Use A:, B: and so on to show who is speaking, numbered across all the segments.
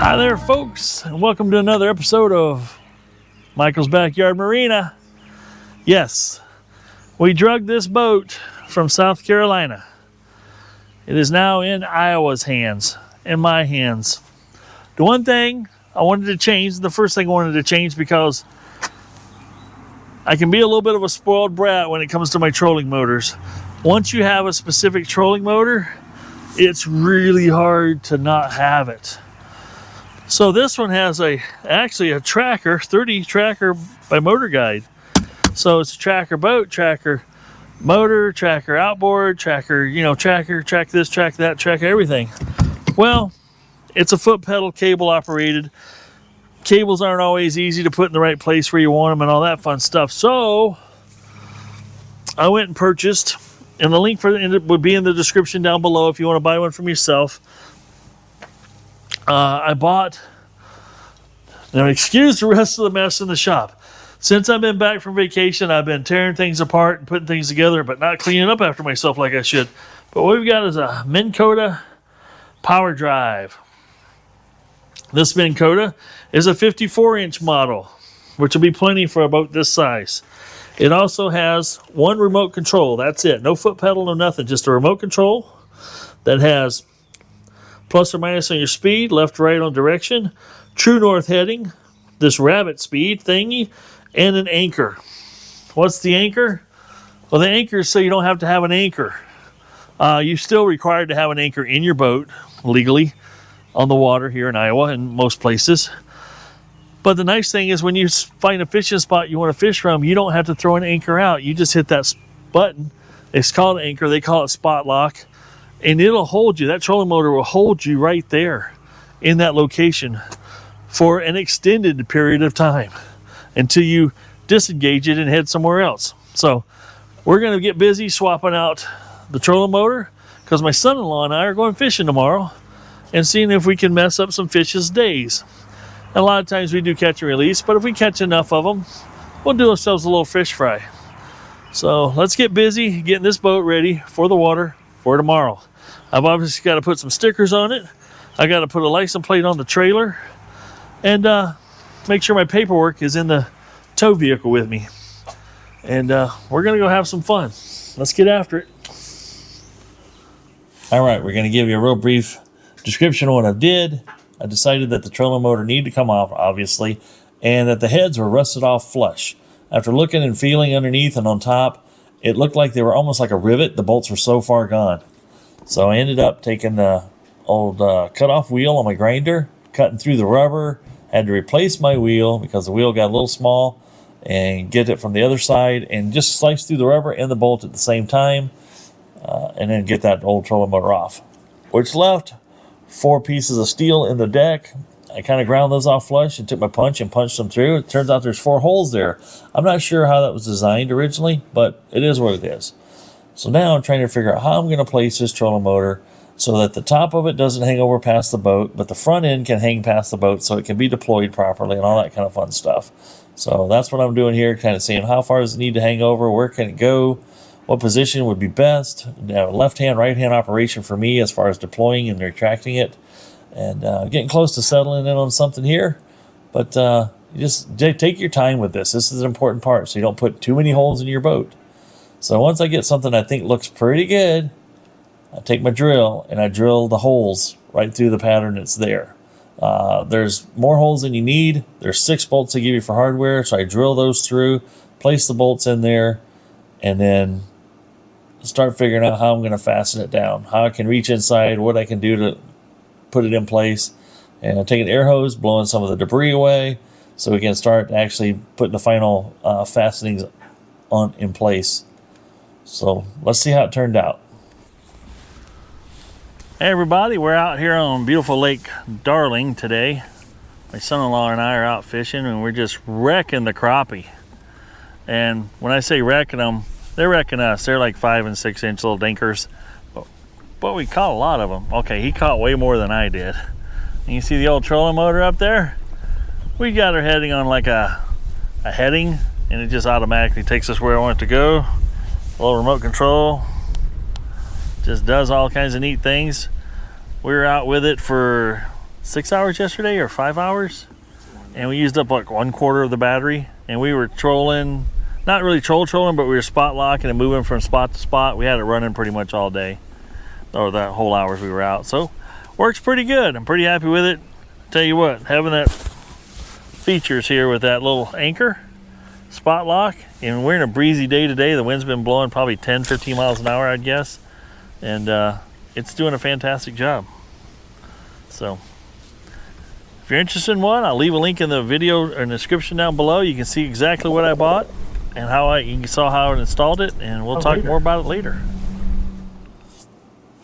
A: Hi there, folks, and welcome to another episode of Michael's Backyard Marina. Yes, we drugged this boat from South Carolina. It is now in Iowa's hands, in my hands. The one thing I wanted to change, the first thing I wanted to change, because I can be a little bit of a spoiled brat when it comes to my trolling motors. Once you have a specific trolling motor, it's really hard to not have it. So this one has actually a tracker, 30 tracker by Motor Guide. So it's a tracker boat, tracker motor, tracker outboard, tracker, track this, track that, track everything. Well, it's a foot pedal cable operated. Cables aren't always easy to put in the right place where you want them and all that fun stuff. So I went and purchased, and the link for it would be in the description down below if you want to buy one from yourself. I bought, now excuse the rest of the mess in the shop. Since I've been back from vacation, I've been tearing things apart and putting things together, but not cleaning up after myself like I should. But what we've got is a Minn Kota power drive. This Minn Kota is a 54-inch model, which will be plenty for a boat this size. It also has one remote control. That's it. No foot pedal, no nothing. Just a remote control that has plus or minus on your speed, left, right on direction, true north heading, this rabbit speed thingy, and an anchor. What's the anchor? Well, the anchor is so you don't have to have an anchor. You're still required to have an anchor in your boat legally on the water here in Iowa and most places. But the nice thing is when you find a fishing spot you want to fish from, you don't have to throw an anchor out. You just hit that button. It's called anchor. They call it spot lock. And it'll hold you. That trolling motor will hold you right there in that location for an extended period of time until you disengage it and head somewhere else. So we're going to get busy swapping out the trolling motor because my son-in-law and I are going fishing tomorrow and seeing if we can mess up some fish's days. And a lot of times we do catch and release, but if we catch enough of them, we'll do ourselves a little fish fry. So let's get busy getting this boat ready for the water for tomorrow. I've obviously got to put some stickers on it. I got to put a license plate on the trailer and make sure my paperwork is in the tow vehicle with me. And we're going to go have some fun. Let's get after it. All right, we're going to give you a real brief description of what I did. I decided that the trolling motor needed to come off, obviously, and that the heads were rusted off flush. After looking and feeling underneath and on top, it looked like they were almost like a rivet. The bolts were so far gone. So I ended up taking the old cut-off wheel on my grinder, cutting through the rubber, had to replace my wheel because the wheel got a little small, and get it from the other side and just slice through the rubber and the bolt at the same time, and then get that old trolling motor off. Which left 4 pieces of steel in the deck. I kind of ground those off flush and took my punch and punched them through. It turns out there's 4 holes there. I'm not sure how that was designed originally, but it is what it is. So now I'm trying to figure out how I'm going to place this trolling motor so that the top of it doesn't hang over past the boat, but the front end can hang past the boat so it can be deployed properly and all that kind of fun stuff. So that's what I'm doing here, kind of seeing how far does it need to hang over, where can it go, what position would be best. Left-hand, right-hand operation for me as far as deploying and retracting it. And getting close to settling in on something here. But you just take your time with this. This is an important part so you don't put too many holes in your boat. So once I get something I think looks pretty good, I take my drill and I drill the holes right through the pattern that's there. There's more holes than you need. There's 6 bolts they give you for hardware, so I drill those through, place the bolts in there, and then start figuring out how I'm going to fasten it down, how I can reach inside, what I can do to put it in place. And I'm taking an air hose, blowing some of the debris away so we can start actually putting the final fastenings in place. So let's see how it turned out. Hey everybody, we're out here on beautiful Lake Darling today. My son-in-law and I are out fishing and we're just wrecking the crappie. And when I say wrecking them, they're wrecking us. They're like 5 and 6 inch little dinkers. But we caught a lot of them. Okay, he caught way more than I did. And you see the old trolling motor up there? We got her heading on like a heading, and it just automatically takes us where I want it to go. A little remote control. Just does all kinds of neat things. We were out with it for 6 hours yesterday or 5 hours, and we used up like 1/4 of the battery, and we were trolling, not really trolling, but we were spot locking and moving from spot to spot. We had it running pretty much all day, or that whole hours we were out. So works pretty good. I'm pretty happy with it. Tell you what, having that features here with that little anchor spot lock, and we're in a breezy day today. The wind's been blowing probably 10-15 miles an hour, I'd guess, and it's doing a fantastic job. So if you're interested in one, I'll leave a link in the video or in the description down below. You can see exactly what I bought and how you saw how I installed it, and we'll talk more about it later.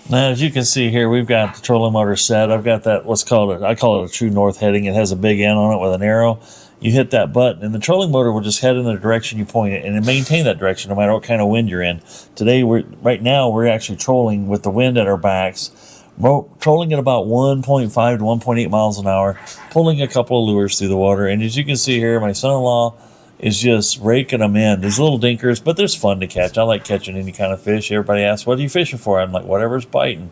A: Now, as you can see here, we've got the trolling motor set. I've got that, I call it a true north heading. It has a big N on it with an arrow. You hit that button, and the trolling motor will just head in the direction you point it, and it maintain that direction no matter what kind of wind you're in. Today, right now, we're actually trolling with the wind at our backs, trolling at about 1.5 to 1.8 miles an hour, pulling a couple of lures through the water. And as you can see here, my son-in-law is just raking them in. These little dinkers, but there's fun to catch. I like catching any kind of fish. Everybody asks, what are you fishing for? I'm like, whatever's biting.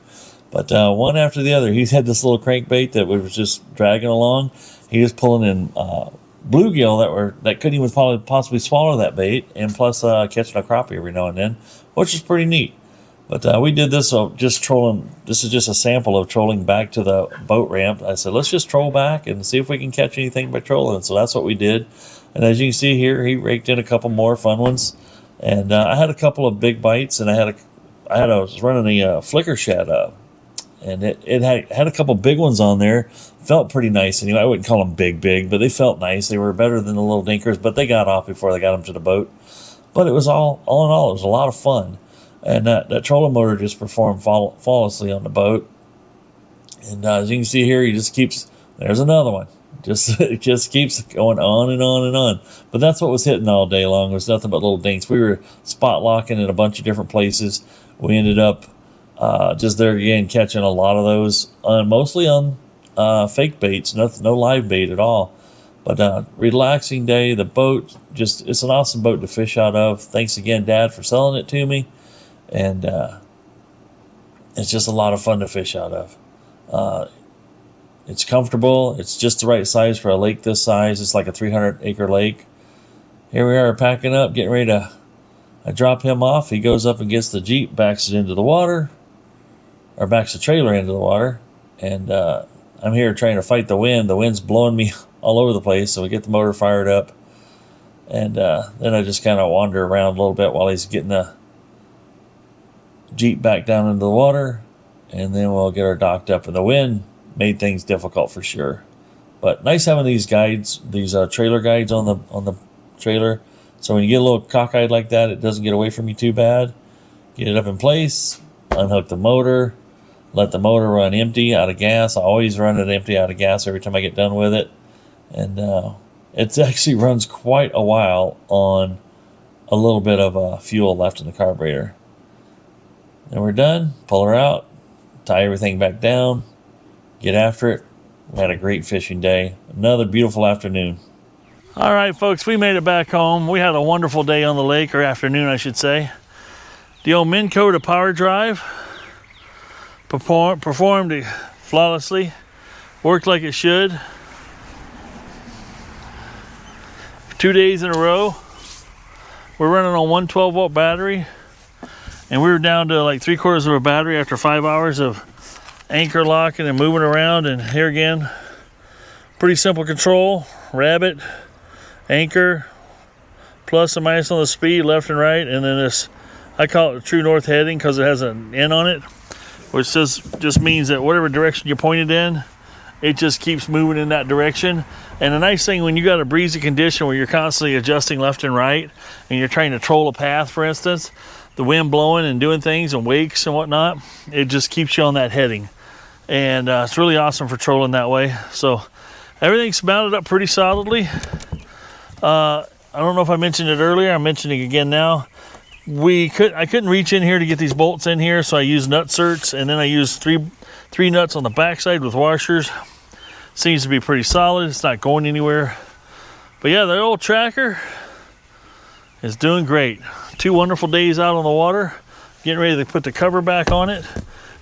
A: But one after the other, he's had this little crankbait that was just dragging along. He was pulling in bluegill that couldn't even possibly swallow that bait, and plus catching a crappie every now and then, which is pretty neat. But we did this just trolling. This is just a sample of trolling back to the boat ramp. I said, let's just troll back and see if we can catch anything by trolling. So that's what we did. And as you can see here, he raked in a couple more fun ones. And I had a couple of big bites, and I was running a flicker shad up, and it had a couple big ones on there. Felt pretty nice anyway. I wouldn't call them big, but they felt nice. They were better than the little dinkers, but they got off before they got them to the boat. But it was all in all, it was a lot of fun. And that trolling motor just performed flawlessly on the boat. And as you can see here, he just keeps, there's another one. It just keeps going on and on and on. But that's what was hitting all day long. It was nothing but little dinks. We were spot locking in a bunch of different places. We ended up just there again catching a lot of those, mostly on fake baits, no live bait at all. But relaxing day. The boat, it's an awesome boat to fish out of. Thanks again, Dad, for selling it to me. And it's just a lot of fun to fish out of. It's comfortable. It's just the right size for a lake this size. It's like a 300-acre lake. Here we are packing up, getting ready to drop him off. He goes up and gets the Jeep, backs it into the water, or backs the trailer into the water. And I'm here trying to fight the wind. The wind's blowing me all over the place, so we get the motor fired up. And then I just kind of wander around a little bit while he's getting the Jeep back down into the water, and then we'll get her docked up. And the wind made things difficult for sure, but nice having these guides, these trailer guides on the trailer, so when you get a little cockeyed like that, it doesn't get away from you too bad. Get it up in place, unhook the motor, let the motor run empty out of gas. I always run it empty out of gas every time I get done with it, and it actually runs quite a while on a little bit of fuel left in the carburetor. Then we're done, pull her out, tie everything back down, get after it. We had a great fishing day. Another beautiful afternoon. All right, folks, we made it back home. We had a wonderful day on the lake, or afternoon, I should say. The old Minn Kota power drive performed flawlessly, worked like it should. 2 days in a row. We're running on one 12-volt battery, and we were down to like 3/4 of a battery after 5 hours of anchor locking and moving around. And here again, pretty simple control. Rabbit, anchor, plus and minus on the speed, left and right. And then this, I call it a true north heading because it has an N on it, which just means that whatever direction you point it in, it just keeps moving in that direction. And the nice thing, when you got a breezy condition where you're constantly adjusting left and right, and you're trying to troll a path, for instance, the wind blowing and doing things and wakes and whatnot, it just keeps you on that heading. And it's really awesome for trolling that way. So everything's mounted up pretty solidly. I don't know if I mentioned it earlier. I'm mentioning it again now. I couldn't reach in here to get these bolts in here, so I used nut certs, and then I used three nuts on the backside with washers. Seems to be pretty solid. It's not going anywhere. But yeah, the old tracker is doing great. 2 wonderful days out on the water. Getting ready to put the cover back on it.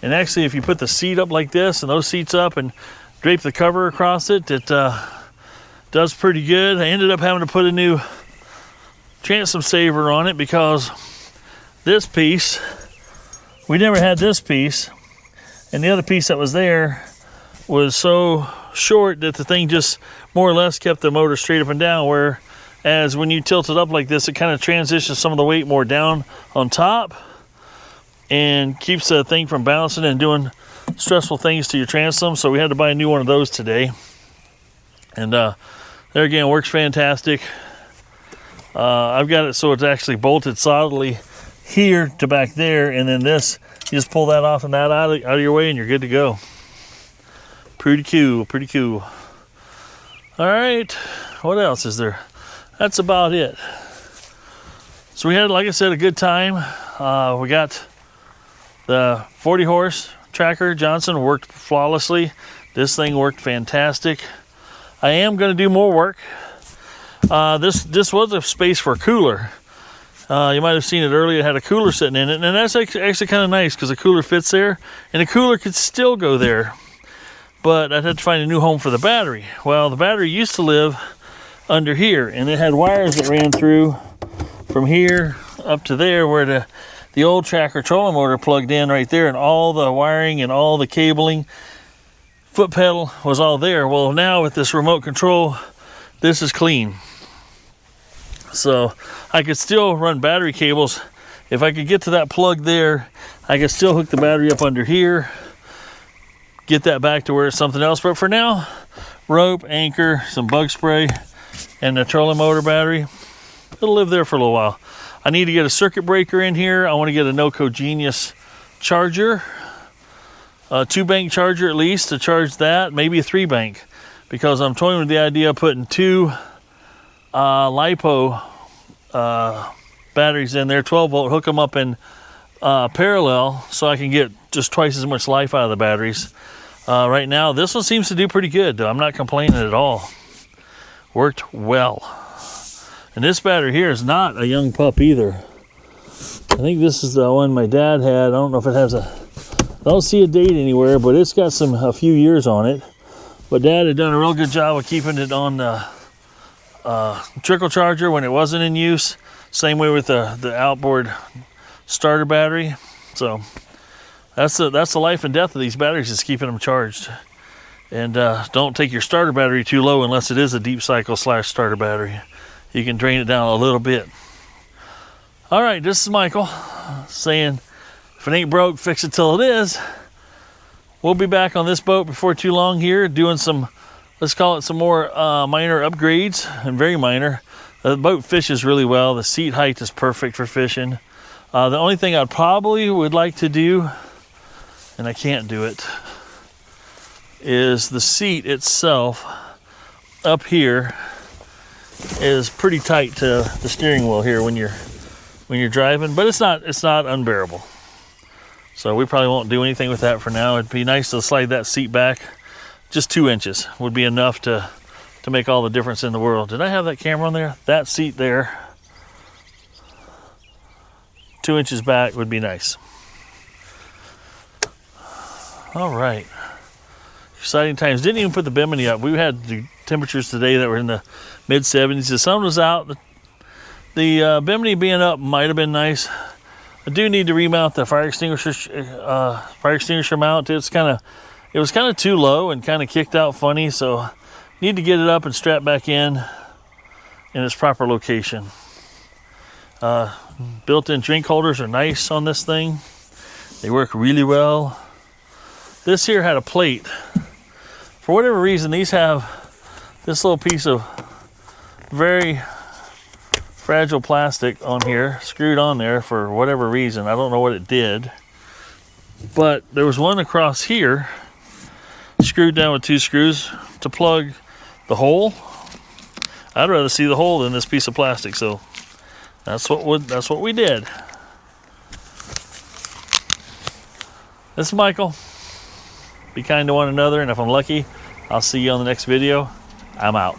A: And actually, if you put the seat up like this and those seats up, and drape the cover across it. It does pretty good. I ended up having to put a new transom saver on it because this piece, we never had this piece, and the other piece that was there was so short that the thing just more or less kept the motor straight up and down, whereas when you tilt it up like this, it kind of transitions some of the weight more down on top and keeps the thing from bouncing and doing stressful things to your transom. So we had to buy a new one of those today, and there again, works fantastic. I've got it so it's actually bolted solidly here to back there, and then this, you just pull that off and that out of your way and you're good to go. Pretty cool, pretty cool. All right, what else is there? That's about it. So we had, like I said, a good time. We got the 40 horse tracker Johnson, worked flawlessly. This thing worked fantastic. I am going to do more work. This was a space for a cooler. You might have seen it earlier. It had a cooler sitting in it, and that's actually kind of nice because the cooler fits there, and the cooler could still go there. But I'd have to find a new home for the battery. Well, the battery used to live under here, and it had wires that ran through from here up to there where the old tracker trolling motor plugged in right there, and all the wiring and all the cabling, foot pedal was all there. Well, now with this remote control, this is clean. So I could still run battery cables. If I could get to that plug there, I could still hook the battery up under here, get that back to where it's something else. But for now, rope, anchor, some bug spray, and the trolling motor battery, it'll live there for a little while. I need to get a circuit breaker in here. I want to get a NoCo Genius charger, a 2-bank charger at least to charge that, maybe a 3-bank, because I'm toying with the idea of putting 2 LiPo batteries in there, 12 volt, hook them up in parallel so I can get just twice as much life out of the batteries. Right now, this one seems to do pretty good, though. I'm not complaining at all. Worked well. And this battery here is not a young pup either. I think this is the one my dad had. I don't know if it has I don't see a date anywhere, but it's got a few years on it. But Dad had done a real good job of keeping it on the trickle charger when it wasn't in use. Same way with the outboard starter battery. So that's the life and death of these batteries, is keeping them charged. And don't take your starter battery too low unless it is a deep cycle / starter battery. You can drain it down a little bit. All right, this is Michael saying, if it ain't broke, fix it till it is. We'll be back on this boat before too long here, doing some, let's call it some more minor upgrades, and very minor. The boat fishes really well. The seat height is perfect for fishing. The only thing I probably would like to do, and I can't do it, is the seat itself up here is pretty tight to the steering wheel here when you're driving, but it's not unbearable. So we probably won't do anything with that for now. It'd be nice to slide that seat back. Just 2 inches would be enough to make all the difference in the world. Did I have that camera on there? That seat there, 2 inches back would be nice. All right. Exciting times. Didn't even put the Bimini up. We had the temperatures today that were in the mid 70s. The sun was out. The Bimini being up might have been nice. I do need to remount the fire extinguisher mount. It was kind of too low and kind of kicked out funny, so need to get it up and strap back in its proper location. Built-in drink holders are nice on this thing. They work really well. This here had a plate. For whatever reason, these have this little piece of very fragile plastic on here, screwed on there for whatever reason. I don't know what it did. But there was one across here, screwed down with 2 screws to plug the hole. I'd rather see the hole than this piece of plastic, so that's what we did. This is Michael. Be kind to one another, and if I'm lucky, I'll see you on the next video. I'm out.